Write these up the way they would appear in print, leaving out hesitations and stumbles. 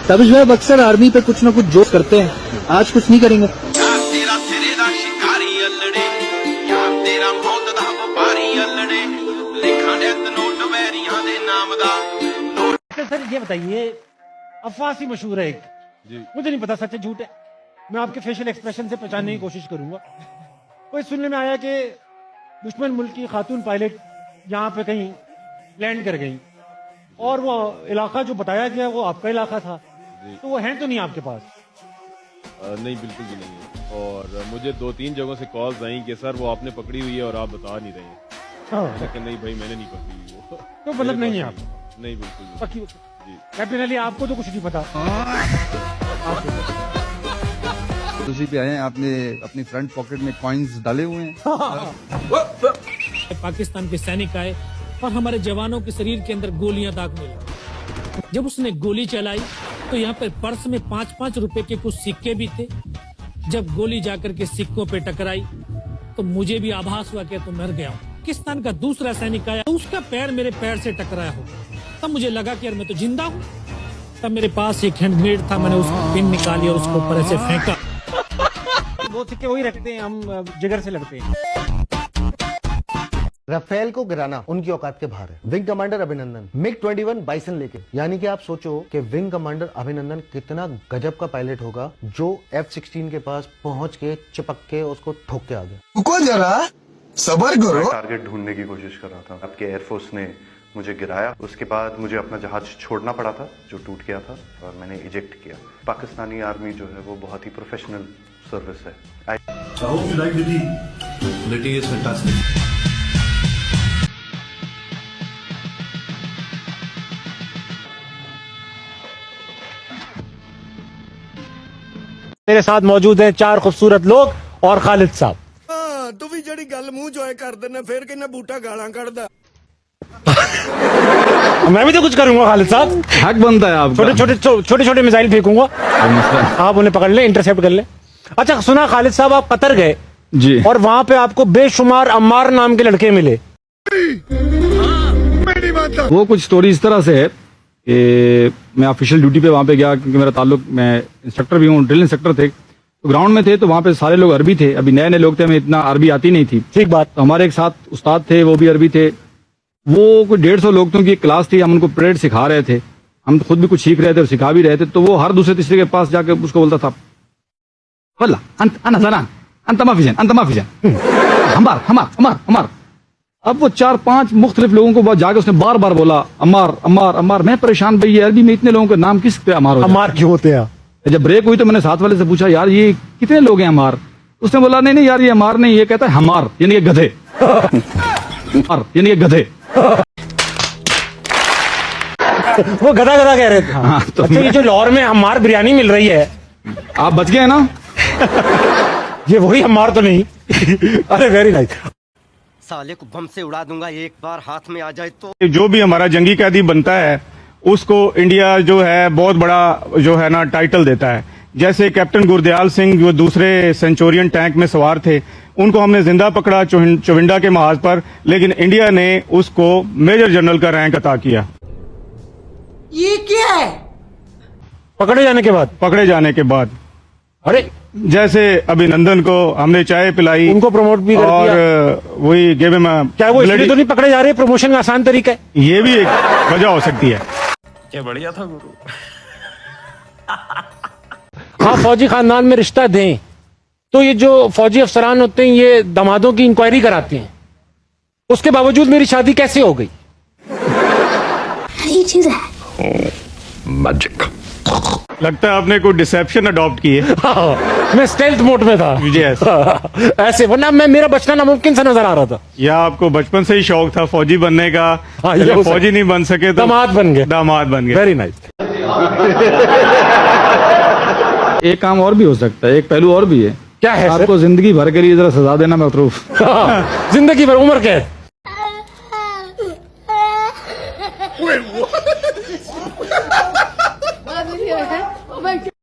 तबिश भाई अक्सर आर्मी पे कुछ ना कुछ जोक करते हैं, आज कुछ नहीं करेंगे। सर ये बताइए, अफवाह सी मशहूर है एक, मुझे नहीं पता सच है झूठ है, मैं आपके फेशियल एक्सप्रेशन से पहचानने की कोशिश करूंगा। कोई सुनने में आया कि दुश्मन मुल्क की खातून पायलट यहाँ पे कहीं लैंड कर गई और वो इलाका जो बताया गया वो आपका इलाका था, तो वो है तो नहीं आपके पास? नहीं, बिल्कुल भी नहीं है। और मुझे 2-3 जगहों से कॉल्स आई कि सर वो आपने पकड़ी हुई है और आप बता नहीं रहे हैं। लेकिन नहीं भाई, मैंने नहीं पकड़ी हुई वो। तो मतलब नहीं है आप? नहीं, बिल्कुल पक्की जी। कैप्टन अली, आपको तो कुछ नहीं पता? उसी पे आए हैं, आपने अपनी फ्रंट पॉकेट में कॉइन्स डाले हुए हैं। पाकिस्तान के सैनिक आए और हमारे जवानों के शरीर के अंदर गोलियां दागने लगी। जब उसने गोली चलाई तो यहाँ पर पर्स में 5-5 रुपए के कुछ सिक्के भी थे। जब गोली जाकर के सिक्कों पे टकराई तो मुझे भी आभास हुआ कि तो मर गया हूँ। पाकिस्तान का दूसरा सैनिक आया, उसका पैर मेरे पैर से टकराया हो, तब मुझे लगा कि यार मैं तो जिंदा हूँ। तब मेरे पास एक हैंड ग्रेनेड था, मैंने उसको पिन निकाली और उसको ऊपर ऐसे फेंका। वो सिक्के वही रखते हैं, हम जिगर से लड़ते हैं। राफेल को गिराना उनकी औकात के बाहर है। विंग कमांडर अभिनंदन MiG-21 बाइसन लेके, यानी कि आप सोचो कि विंग कमांडर अभिनंदन कितना गजब का पायलट होगा जो F-16 के पास पहुंच के चिपक के उसको ठोक के आ गया। रुको जरा, सबर करो। टारगेट ढूंढने की कोशिश कर रहा था, आपके एयरफोर्स ने मुझे गिराया। उसके बाद मुझे अपना जहाज छोड़ना पड़ा था जो टूट गया था और मैंने इजेक्ट किया। पाकिस्तानी आर्मी जो है वो बहुत ही प्रोफेशनल सर्विस है। मेरे साथ मौजूद हैं 4 खूबसूरत लोग और खालिद साहब। तू भी जड़ी गल मुंह जोए कर देना, फिर कहना बूटा गालां कढ़दा। मैं भी तो कुछ करूंगा खालिद साहब, हक बनता है आपका। छोटे मिसाइल फेंकूंगा, आप उन्हें पकड़ लें, इंटरसेप्ट कर लें। अच्छा सुना खालिद साहब, आप कतर गए जी, और वहां पे आपको बेशुमार अम्मार नाम के लड़के मिले। वो कुछ स्टोरी इस तरह से है कि मैं ऑफिशियल ड्यूटी पे वहाँ पे गया, क्योंकि मेरा ताल्लुक, मैं इंस्ट्रक्टर भी हूँ, ड्रिल इंस्ट्रक्टर थे, तो ग्राउंड में थे, तो वहाँ पे सारे लोग अरबी थे। अभी नए लोग थे, हमें इतना अरबी आती नहीं थी। ठीक बात। तो हमारे एक साथ उस्ताद थे, वो भी अरबी थे। वो कोई 150 लोग थे, उनकी क्लास थी, हम उनको परेड सिखा रहे थे, हम खुद भी कुछ सीख रहे थे और सिखा भी रहे थे। तो वो हर दूसरे तीसरे के पास जाके उसको बोलता था, वल्ला हमार। अब वो 4-5 मुख्तलिफ लोगों को जाके उसने बार बार बोला अमार अमार अमार। मैं परेशान, भाई अरबी में इतने लोगों के नाम किस पे अमार क्यों होते हैं? जब ब्रेक हुई तो मैंने साथ वाले से पूछा, यार ये कितने लोग हैं अमार? उसने बोला नहीं यार ये अमार नहीं, ये कहता है हमार, यानी कि गधे। यानी कि गधे। वो गधा कह रहे थे। हाँ, तो अच्छा, ये जो लाहौर में हमार बिरयानी मिल रही है, आप बच गए ना? ये वही हमार तो नहीं? अरे वेरी नाइस। साले को बम से उड़ा दूंगा एक बार हाथ में आ जाए तो। जो भी हमारा जंगी कैदी बनता है उसको इंडिया जो है बहुत बड़ा जो है ना टाइटल देता है। जैसे कैप्टन गुरदयाल सिंह जो दूसरे सेंचुरियन टैंक में सवार थे, उनको हमने जिंदा पकड़ा चुविंडा के महाज पर, लेकिन इंडिया ने उसको मेजर जनरल का रैंक अता किया। ये क्या है? पकड़े जाने के बाद। अरे जैसे अभिनंदन को हमने चाय पिलाई, उनको प्रमोट भी कर दिया। और वही गेम में क्या वो इसलिए तो नहीं पकड़े जा रहे? प्रमोशन का आसान तरीका है, ये भी एक वजह हो सकती है। क्या बढ़िया था गुरु। हाँ, फौजी खानदान में रिश्ता दें तो ये जो फौजी अफसरान होते हैं ये दामादों की इंक्वायरी कराते हैं, उसके बावजूद मेरी शादी कैसे हो गई? मैजिक। लगता है आपने कोई डिसेप्शन अडॉप्ट की है। मैं स्टेल्थ मोड में था। Yes. ऐसे, वरना मेरा बचना नामुमकिन सा नजर आ रहा था। या आपको बचपन से ही शौक था फौजी बनने का? हाँ, जब फौजी नहीं बन सके तो दामाद बन गए। Very nice. एक काम और भी हो सकता है, एक पहलू और भी है। क्या है? आपको जिंदगी भर के लिए जरा सजा देना मसरूफ। जिंदगी भर उम्र कैद।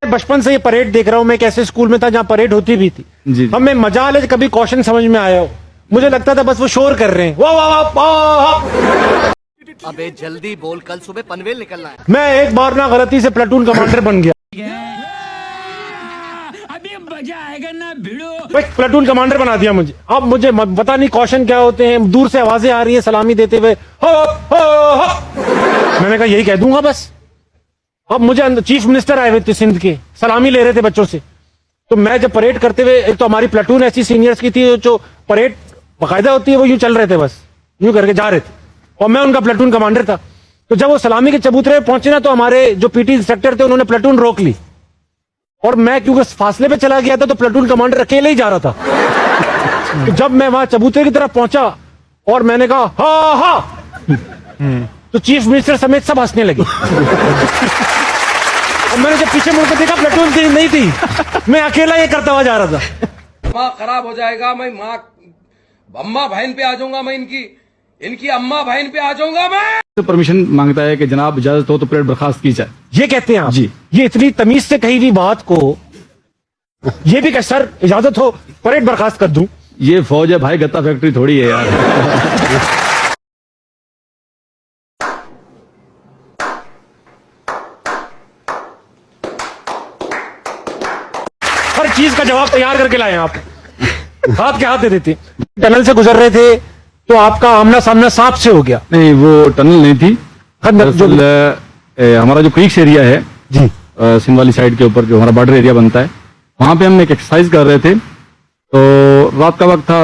बचपन से ये परेड देख रहा हूँ मैं, कैसे स्कूल में था जहाँ परेड होती भी थी जी। हमें मजाल है कभी क्वेश्चन समझ में आया हो? मुझे लगता था बस वो शोर कर रहे हैं, वाह वाह वाह वाह। अबे जल्दी बोल, कल सुबह पनवेल निकलना है। मैं एक बार ना गलती से प्लेटून कमांडर बन गया, अभी मजा आएगा ना भिड़ो। प्लेटून कमांडर बना दिया मुझे। अब मुझे पता नहीं कौशन क्या होते हैं, दूर से आवाजें आ रही है सलामी देते हुए, हो, हो। मैंने कहा यही कह दूंगा बस। अब मुझे चीफ मिनिस्टर आए हुए थे सिंध के, सलामी ले रहे थे बच्चों से, तो मैं जब परेड करते हुए, एक तो हमारी प्लेटून ऐसी सीनियर्स की थी जो परेड बाकायदा होती है, वो यूं चल रहे थे, बस यूं करके जा रहे थे, और मैं उनका प्लेटून कमांडर था। तो जब वो सलामी के चबूतरे पे पहुंचे ना, तो हमारे जो पीटी इंस्ट्रक्टर थे उन्होंने प्लेटून रोक ली, और मैं क्योंकि फासले पे चला गया था तो प्लेटून कमांडर अकेले ही जा रहा था। तो जब मैं वहां चबूतरे की तरफ पहुंचा और मैंने कहा हा हा, तो चीफ मिनिस्टर समेत सब हंसने लगे। और मैंने जब पीछे मुड़कर देखा प्लेटून थी नहीं थी, मैं अकेला ये करता हुआ जा रहा था। माँ खराब हो जाएगा, मैं माँ अम्मा बहन पे आ जाऊंगा, मैं इनकी अम्मा बहन पे आ जाऊंगा मैं। तो परमिशन मांगता है कि जनाब इजाजत हो तो परेड बर्खास्त की जाए। ये कहते हैं आप जी। ये इतनी तमीज से कही हुई बात को ये भी कह सर इजाजत हो परेड बर्खास्त कर दूं। ये फौज है भाई, गत्ता फैक्ट्री थोड़ी है यार। हर चीज का जवाब तैयार करके लाए आप, हाथ के हाथ दे देते। टनल से गुजर रहे थे तो आपका आमना सामना सांप से हो गया। नहीं, वो टनल नहीं थी, दरअसल हमारा जो क्रीक्स एरिया है जी, सिंध वाली साइड के ऊपर जो हमारा बॉर्डर एरिया बनता है, वहां पे हम एक एक्सरसाइज कर रहे थे। तो रात का वक्त था,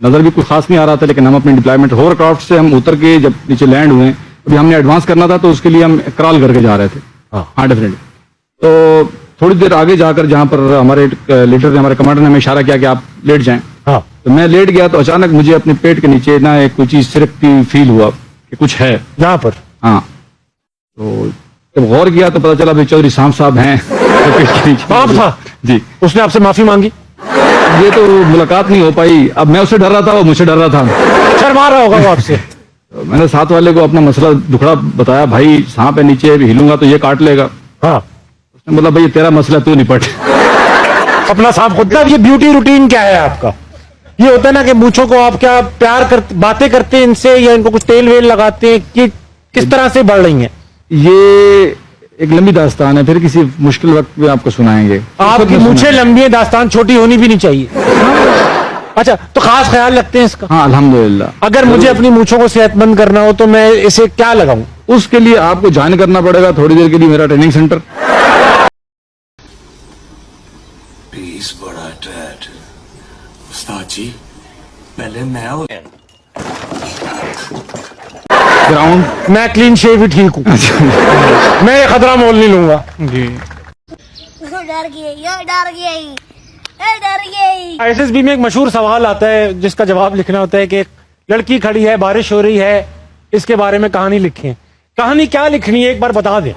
नजर भी कुछ खास नहीं आ रहा था, लेकिन हम अपनी डिप्लॉयमेंट होवरक्राफ्ट से हम उतर के जब नीचे लैंड हुए, अभी हमने एडवांस करना था तो उसके लिए हम क्रॉल करके जा रहे थे। हाँ डेफिनेटली। तो थोड़ी देर आगे जाकर जहां पर हमारे लीडर ने, हमारे कमांडर ने हमें इशारा किया कि आप लेट जाएं। हाँ। तो मैं लेट गया तो अचानक मुझे अपने पेट के नीचे ना एक कोई चीज सिरकती फील हुआ कि कुछ है यहाँ पर। हाँ, तो जब गौर किया तो पता चला भाई चौधरी सांप साहब हैं। सांप था जी। उसने आपसे माफी मांगी? ये तो मुलाकात नहीं हो पाई। अब मैं उससे डर रहा था, वो मुझसे डर रहा था, शर्मा रहा होगा वो आपसे। तो मैंने साथ वाले को अपना मसला दुखड़ा बताया, भाई सांप है नीचे, हिलूंगा तो ये काट लेगा। हाँ। उसने बोला भाई तेरा मसला तू निपट। अपना सांप खुद। ये ब्यूटी रूटीन क्या है आपका? ये होता है ना कि मूंछों को आप क्या प्यार कर बातें करते हैं इनसे, या इनको कुछ तेल वेल लगाते हैं, कि किस तरह से बढ़ रही हैं? ये एक लंबी दास्तान है, फिर किसी मुश्किल वक्त में आपको सुनाएंगे। आपकी मूंछें लंबी है, दास्तान छोटी होनी भी नहीं चाहिए। अच्छा, तो खास ख्याल रखते हैं इसका? हाँ अल्हम्दुलिल्लाह। अगर मुझे अपनी मूंछों को सेहतमंद करना हो तो मैं इसे क्या लगाऊं? उसके लिए आपको ज्वाइन करना पड़ेगा थोड़ी देर के लिए मेरा ट्रेनिंग सेंटर। बड़ा डैड उस्ताद जी, पहले मैं ग्राउंड मैं क्लीन शेव ही ठीक हूँ। मैं ये खतरा मोल नहीं लूंगा जी। डर गई। एसएसबी में एक मशहूर सवाल आता है जिसका जवाब लिखना होता है कि एक लड़की खड़ी है, बारिश हो रही है, इसके बारे में कहानी लिखें। कहानी क्या लिखनी है एक बार बता दें।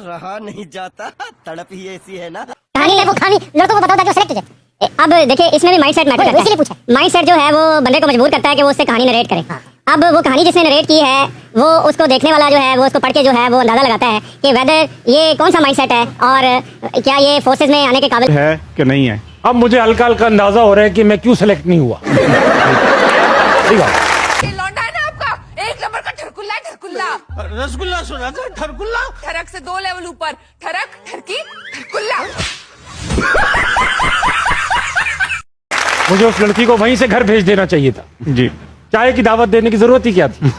रहा नहीं जाता, तड़प ही ऐसी है ना। कहानी है वो, कहानी लड़कों को बताओ ताकि वो सेलेक्ट हो जाए। अब देखिए इसमें भी माइंडसेट मैटर करता है, इसलिए पूछा। माइंडसेट जो है वो बंदे को मजबूर करता है कि वो उससे कहानी नरेट करे। अब वो कहानी जिसने नरेट की है वो उसको देखने वाला जो है वो उसको पढ़ के जो है वो अंदाजा लगाता है कि वेदर ये कौन सा माइंडसेट है और क्या ये फोर्सेस में आने के काबिल है कि नहीं है। अब मुझे हल्का हल्का अंदाजा हो रहा है कि मैं क्यों सेलेक्ट नहीं हुआ। ये लौंडा है ना आपका, एक नंबर का ठरकुल्ला है, ठरकुल्ला। रसगुल्ला सुना था, ठरकुल्ला। ठरक से 2 लेवल ऊपर, ठरक, ठरकी, ठरकुल्ला। मुझे उस लड़की को वहीं से घर भेज देना चाहिए था जी। चाय की दावत देने की जरूरत ही क्या थी?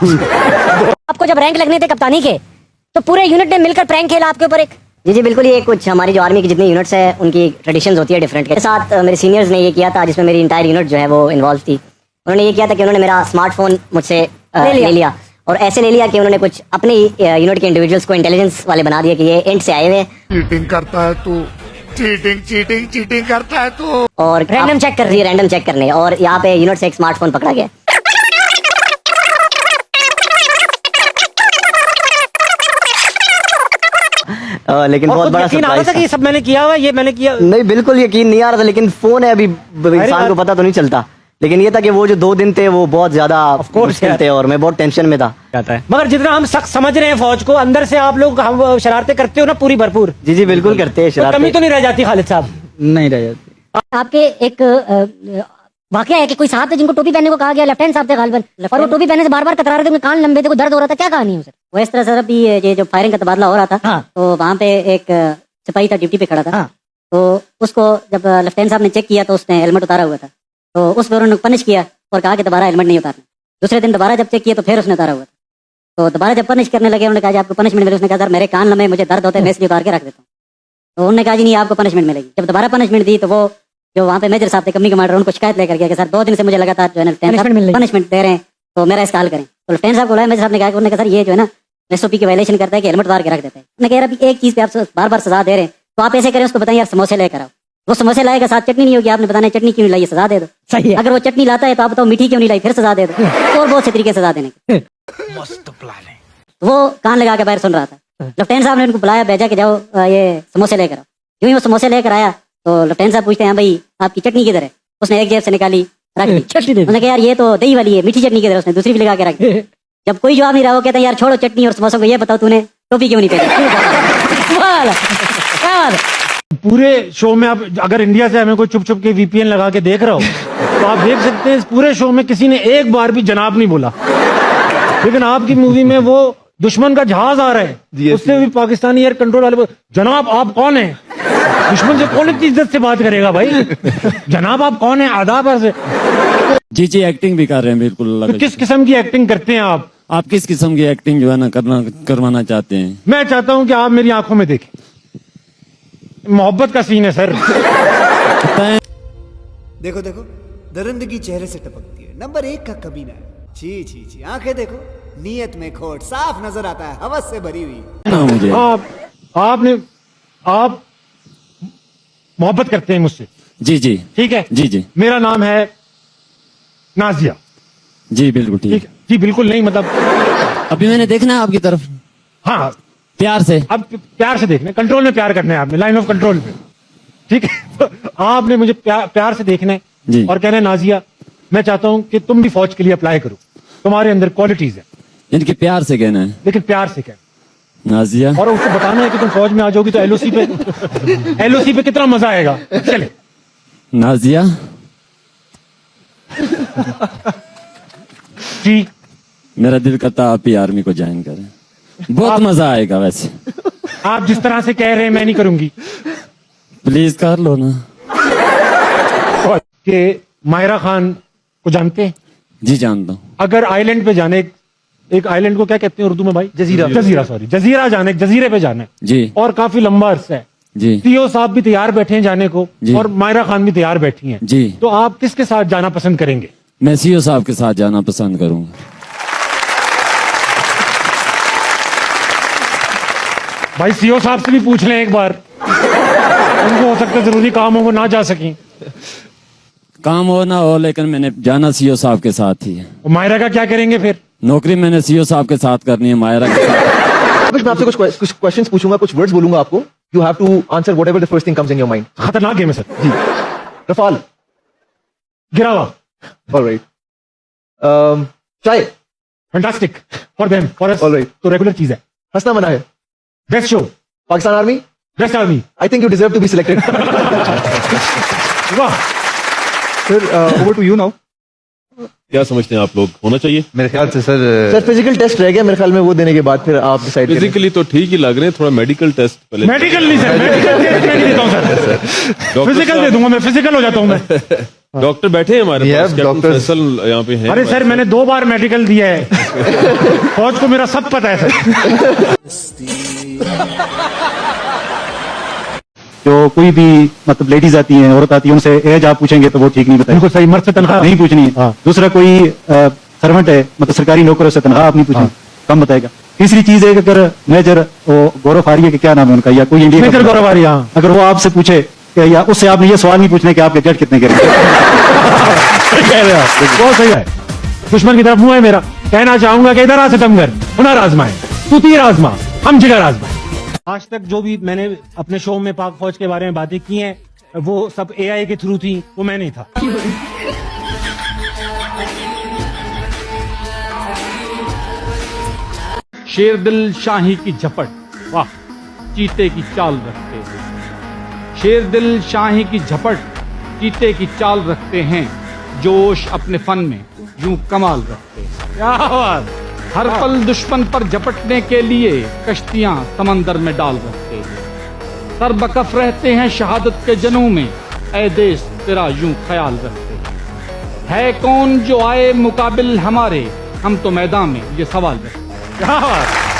आपको जब रैंक लगने थे कप्तानी के तो पूरे यूनिट ने मिलकर प्रैंक खेला आपके ऊपर एक। जी बिल्कुल, ये कुछ हमारी जो आर्मी की जितनी यूनिट्स है उनकी ट्रेडिशंस होती है डिफरेंट के साथ। मेरे सीनियर्स ने ये किया था जिसमें मेरी इंटायर यूनिट जो है वो इन्वॉल्व थी। उन्होंने ये किया था कि उन्होंने मेरा स्मार्टफोन मुझसे ले लिया और ऐसे ले लिया कि उन्होंने कुछ अपनी यूनिट के इंडिविजुअल्स को इंटेलिजेंस वाले बना दिया कि ये एंड से आए हुए। चीटिंग करता है तू, चीटिंग करता है तू। और रैंडम चेक कर रही है, रैंडम चेक करने, और यहाँ पे यूनिट से एक स्मार्टफोन पकड़ा गया। लेकिन बहुत बड़ा यकीन आ रहा था कि ये सब मैंने किया हुआ, ये मैंने किया नहीं, बिल्कुल यकीन नहीं आ रहा था, लेकिन फोन है, अभी इंसान को पता तो नहीं चलता। लेकिन ये था कि वो जो 2 दिन थे वो बहुत ज्यादा मुश्किल थे और मैं बहुत टेंशन में था। मगर जितना हम सख्त समझ रहे हैं फौज को, अंदर से आप लोग शरारतें करते हो ना पूरी भरपूर। जी बिल्कुल करते हैं शरारतें। कमी तो नहीं रह जाती खालिद साहब? नहीं रह जाती। आपके एक वाकया है कि कोई साहब थे जिनको टोपी पहनने को कहा गया, लेफ्ट हैंड साहब थे गालिबन, और वो टोपी पहनने से बार बार कतरा रहे थे, उनके कान लंबे थे, कोई दर्द हो रहा था, क्या कहानी है सर? वो इस तरह सर अभी ये जो फायरिंग का तबादला हो रहा था, तो वहाँ पे एक सिपाही था, ड्यूटी पे खड़ा था, तो उसको जब लेफ्ट हैंड साहब ने चेक किया तो उसने हेलमेट उतारा हुआ था, तो उस पर उन्होंने पनिश किया और कहा कि दोबारा हेलमेट नहीं उतारना। दूसरे दिन दोबारा जब चेक किया तो फिर उसने उतारा हुआ था, तो दोबारा जब पनिश करने लगे उन्होंने कहा आपको पनिशमेंट मिले, उसने कहा सर मेरे कान लंबे, मुझे दर्द होता है, मैं इसलिए उतार के रख देता हूँ। तो उन्होंने कहा जी नहीं आपको पनिशमेंट मिलेगी। जब दोबारा पनिशमेंट दी तो वो जो वहाँ पे मेजर साहब थे, कंपनी कमांडर, उनको शिकायत लेकर गया कि सर 2 दिन से मुझे लगातार जो है ना पनिशमेंट दे रहे हैं, तो मेरा इसका हल करें। तो लेफ्टिनेंट साहब को बुलाया, मेजर साहब ने कहा, उन्होंने कहा सर ये जो है ना एसओपी की वायलेशन करता है कि हेलमेट उतार के रख देता है। उन्होंने कहा अभी एक चीज पे आप बार बार सजा दे रहे हैं, तो आप ऐसे करें, उसको बताएं यार समोसे लेकर आओ। वो समोसे लाएगा, साथ चटनी नहीं होगी, आपने बताना चटनी क्यों नहीं लाई, सजा दे दो। सही है। अगर वो चटनी लाता है तो आप बताओ मीठी क्यों नहीं लाई, फिर सजा दे दो। और बहुत से तरीके सजा देने के। मस्त प्लान है। वो कान लगा के बाहर सुन रहा था। लेफ्टिनेंट साहब ने उनको बुलाया, भेजा कि जाओ ये समोसे लेकर आओ। यूं ही वो समोसे लेकर आया तो लेफ्टिनेंट साहब पूछते हैं भाई आपकी चटनी किधर है? उसने एक जेब से निकाली, रख दी। उन्होंने कहा यार ये तो दही वाली है, मीठी चटनी किधर है? उसने दूसरी भी लगा के रख दी। जब कोई जवाब नहीं रहा, वो कहता है यार छोड़ो चटनी और समोसों को, ये बताओ तूने टोपी क्यों नहीं पहनी? पूरे शो में आप अगर इंडिया से हमें कोई चुप चुप के वीपीएन लगा के देख रहा हो तो आप देख सकते हैं इस पूरे शो में किसी ने एक बार भी जनाब नहीं बोला, लेकिन आपकी मूवी में वो दुश्मन का जहाज आ रहा है, उससे भी पाकिस्तानी एयर कंट्रोल वाले जनाब आप कौन है? दुश्मन से कौन इतनी इज्जत से बात करेगा भाई? जनाब आप कौन है? आदाब से। जी जी एक्टिंग भी कर रहे हैं बिल्कुल। तो किस किस्म की एक्टिंग करते हैं आप? आप किस किस्म की एक्टिंग जो है ना करवाना चाहते हैं? मैं चाहता हूं कि आप मेरी आंखों में देखें, मोहब्बत का सीन है सर। देखो देखो दरिंदगी चेहरे से टपकती है, नंबर 1 का कमीना है। छी छी छी, आंखें देखो, नीयत में खोट साफ नजर आता है, हवस से भरी हुई। ना मुझे आप मोहब्बत करते हैं मुझसे? जी जी ठीक है। जी जी मेरा नाम है नाजिया। जी बिल्कुल ठीक है। जी बिल्कुल नहीं, मतलब अभी मैंने देखना है आपकी तरफ। हाँ प्यार से। अब प्यार से देखना, कंट्रोल में प्यार करना है आपने, लाइन ऑफ कंट्रोल पे। ठीक है। तो आपने मुझे प्यार से देखना है और कहना है नाजिया मैं चाहता हूं कि तुम भी फौज के लिए अप्लाई करो, तुम्हारे अंदर क्वालिटीज है। इनके प्यार से कहना है, लेकिन प्यार से कहना नाजिया, और उसको बताना है कि तुम फौज में आ जाओगी तो एलओसी पे कितना मजा आएगा। चले नाजिया जी, मेरा दिल करता आप ही आर्मी को ज्वाइन करें, बहुत मजा आएगा। वैसे आप जिस तरह से कह रहे हैं मैं नहीं करूंगी। प्लीज कर लो ना। कि मायरा खान को जानते हैं? जी जानता हूँ। अगर आइलैंड पे जाने, एक आइलैंड को क्या कहते हैं उर्दू में भाई? जजीरा सॉरी, जजीरा जाने, जजीरे पे जाना है जी, और काफी लंबा अरसा है जी। सीओ साहब भी तैयार बैठे हैं जाने को और मायरा खान भी तैयार बैठी हैं जी। तो आप किसके साथ जाना पसंद करेंगे? मैं सीओ साहब के साथ जाना पसंद करूंगा। भाई सीओ साहब से भी पूछ लें एक बार, उनको हो सकता है जरूरी काम हो वो ना जा सकें। काम हो ना हो, लेकिन मैंने जाना सीओ साहब के साथ ही है। मायरा का क्या करेंगे फिर? नौकरी मैंने सीओ साहब के साथ करनी है, मायरा के साथ। मैं आपसे कुछ क्वेश्चंस पूछूंगा, कुछ वर्ड्स बोलूंगा आपको, you have to answer whatever the first thing comes in your mind. खतरनाक गेम है सर। जी। रफाल, गिरावा, ऑलराइट, चाय, fantastic for them, for us alright, तो रेगुलर चीज है। हंसना मना है, best show, Pakistan army, best army, I think you deserve to be selected. वाह sir, over to you now. क्या समझते हैं आप लोग होना चाहिए? मेरे ख्याल से सर फिजिकल टेस्ट रह गया मेरे ख्याल में, वो देने के बाद फिर आप डिसाइड करें। फिजिकली तो ठीक ही लग रहे हैं, थोड़ा मेडिकल टेस्ट पहले। मेडिकल नहीं सर, मेडिकल टेस्ट मैं नहीं देता हूं सर, फिजिकल दे दूंगा मैं, फिजिकल हो जाता हूं मैं। डॉक्टर बैठे हैं हमारे पास, कैप्टन फैसल यहाँ पे हैं। अरे सर मैंने 2 बार मेडिकल दिया है, फौज को मेरा सब पता है सर। जो कोई भी मतलब लेडीज आती हैं, औरत आती है, उनसे एज आप पूछेंगे तो वो ठीक नहीं बताएंगे। बिल्कुल सही, मर्द से तनख्वाह नहीं पूछनी है। दूसरा कोई सर्वेंट है, मतलब सरकारी नौकर से तनख्वाह आप नहीं पूछेंगे, कम बताएगा। तीसरी चीज है कि अगर मेजर गौरव आर्य के क्या नाम है उनका, या कोई इंडिया मेजर गौरव आर्य, अगर वो आपसे पूछे कि या उससे आपने ये सवाल नहीं पूछना कि आपके जज कितने के बहुत सही है। दुश्मन की तरफ मुंह है मेरा, कहना चाहूंगा कि इधर आ सितमगर, हुनर आजमाए, तू तीर आजमा, हम जिगर आजमाए। आज तक जो भी मैंने अपने शो में पाक फौज के बारे में बातें की हैं, वो सब एआई के थ्रू थी, वो मैं नहीं था। शेरदिल शाही की झपट, वाह, चीते की चाल रखते हैं। शेरदिल शाही की झपट, चीते की चाल रखते हैं। जोश अपने फन में यूं कमाल रखते। क्या बात। हर पल दुश्मन पर झपटने के लिए कश्तियां समंदर में डाल रखते। सरबकफ रहते हैं शहादत के जनों में, ऐ देश तेरा यूं ख्याल रखते। है कौन जो आए मुकाबिल हमारे, हम तो मैदान में ये सवाल रखते। क्या बात।